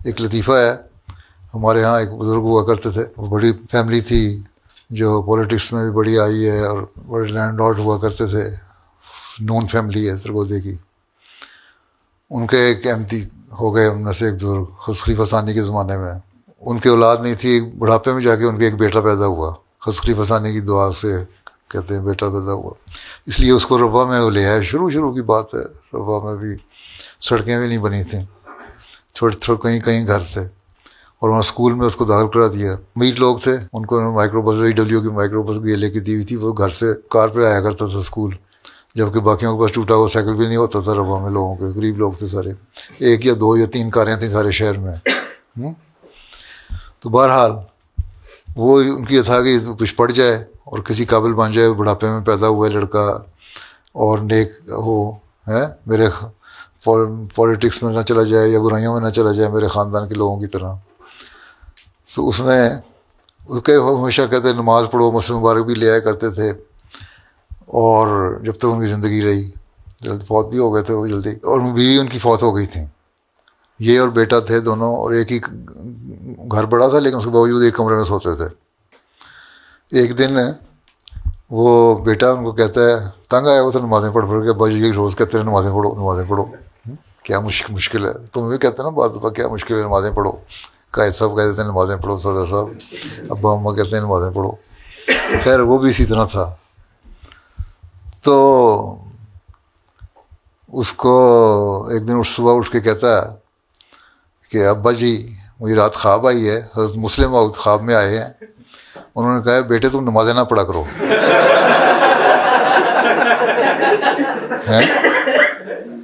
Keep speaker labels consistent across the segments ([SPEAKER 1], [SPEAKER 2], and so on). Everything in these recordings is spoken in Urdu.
[SPEAKER 1] ایک لطیفہ ہے، ہمارے ہاں ایک بزرگ ہوا کرتے تھے، وہ بڑی فیملی تھی جو پولیٹکس میں بھی بڑی آئی ہے، اور بڑے لینڈ لارڈ ہوا کرتے تھے، نون فیملی ہے سرگودے کی. ان کے ایک احمدی ہو گئے ان میں سے ایک بزرگ خلیفہ ثانی کے زمانے میں. ان کی اولاد نہیں تھی، بڑھاپے میں جا کے ان کے ایک بیٹا پیدا ہوا، خلیفہ ثانی کی دعا سے کہتے ہیں بیٹا پیدا ہوا. اس لیے اس کو ربوہ میں وہ لے آئے. شروع کی بات ہے، ربوہ میں بھی سڑکیں بھی نہیں بنی تھیں، تھوڑے کہیں گھر تھے، اور وہاں اسکول میں اس کو داخل کرا دیا. امیر لوگ تھے، ان کو مائکرو بس AW کی مائکرو بس لے کے دی ہوئی تھی. وہ گھر سے کار پہ آیا کرتا تھا اسکول، جبکہ باقیوں کے پاس ٹوٹا ہوا سائیکل بھی نہیں ہوتا تھا. ربوہ میں لوگوں کے غریب لوگ تھے سارے، 1 یا 2 یا 3 کاریں تھیں سارے شہر میں. تو بہرحال وہ ان کی یہ تھا کہ کچھ پڑ جائے اور کسی قابل بن جائے، بڑھاپے میں پیدا ہوا لڑکا اور نیک ہو، میرے پولیٹکس میں نہ چلا جائے یا برائیوں میں نہ چلا جائے میرے خاندان کے لوگوں کی طرح. تو اس میں ہمیشہ کہتے نماز پڑھو، مسجد مبارک بھی لے آیا کرتے تھے. اور جب تک ان کی زندگی رہی، جلد فوت بھی ہو گئے تھے وہ جلدی، اور بیوی ان کی فوت ہو گئی تھیں. یہ اور بیٹا تھے دونوں، اور ایک ہی گھر بڑا تھا لیکن اس کے باوجود ایک کمرے میں سوتے تھے. ایک دن وہ بیٹا ان کو کہتا ہے، تنگ آیا وہ تو نمازیں پڑھ کے، ابا جی روز کہتے ہیں نمازیں پڑھو. کیا مشکل ہے، تم بھی کہتے ہیں نا بات کیا مشکل ہے، نمازیں پڑھو. قائد صاحب کہتے ہیں نمازیں پڑھو، صدر صاحب ابا اماں کہتے ہیں نمازیں پڑھو. خیر وہ بھی اسی طرح تھا. تو اس کو ایک دن صبح اٹھ کے کہتا ہے کہ ابا جی مجھے رات خواب آئی ہے، حضرت مسلم موعود خواب میں آئے ہیں. انہوں نے کہا بیٹے تم نمازیں نہ پڑھا کرو.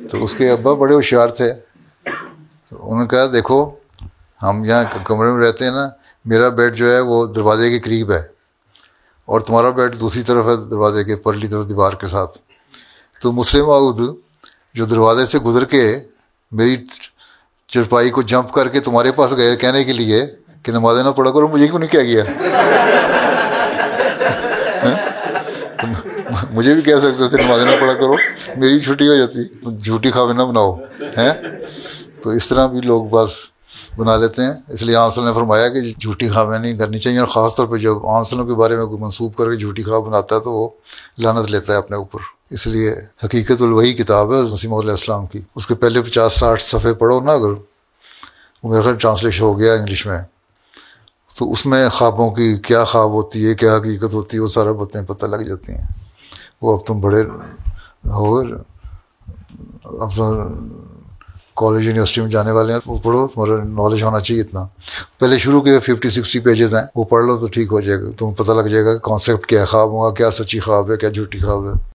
[SPEAKER 1] تو اس کے ابا بڑے ہوشیار تھے. تو انہوں نے کہا دیکھو ہم یہاں کمرے میں رہتے ہیں نا، میرا بیڈ جو ہے وہ دروازے کے قریب ہے، اور تمہارا بیڈ دوسری طرف ہے دروازے کے پرلی طرف دیوار کے ساتھ. تو مسلم موعود جو دروازے سے گزر کے میری چرپائی کو جمپ کر کے تمہارے پاس گئے کہنے کے لیے کہ نمازیں نہ پڑھا کرو، مجھے کیوں نہیں کہہ گیا؟ مجھے بھی کہہ سکتے تھے نمازیں نہ پڑھا کرو، میری چھٹی ہو جاتی. جھوٹی خوابیں نہ بناؤ. تو اس طرح بھی لوگ بس بنا لیتے ہیں. اس لیے آنسل نے فرمایا کہ جھوٹی خوابیں نہیں کرنی چاہیے، اور خاص طور پہ جب آنسلوں کے بارے میں کوئی منسوب کر کے جھوٹی خواب بناتا ہے تو وہ لعنت لیتا ہے اپنے اوپر. اس لیے حقیقت الوحی کتاب ہے مسیح موعود علیہ السلام کی، اس کے پہلے 50-60 صفحے پڑھو نا، اگر وہ میرے خیال ٹرانسلیشن ہو گیا انگلش میں، تو اس میں خوابوں کی کیا خواب ہوتی ہے، کیا حقیقت ہوتی ہے، وہ سارا باتیں پتہ لگ جاتی ہیں. وہ اب تم بڑے ہو، اب کالج یونیورسٹی میں جانے والے ہیں، وہ پڑھو، تمہارا نالج ہونا چاہیے اتنا. پہلے شروع کے 50-60 پیجز ہیں، وہ پڑھ لو تو ٹھیک ہو جائے گا، تمہیں پتہ لگ جائے گا کہ کانسیپٹ کیا ہے خواب ہوگا، کیا سچی خواب ہے، کیا جھوٹی خواب ہے.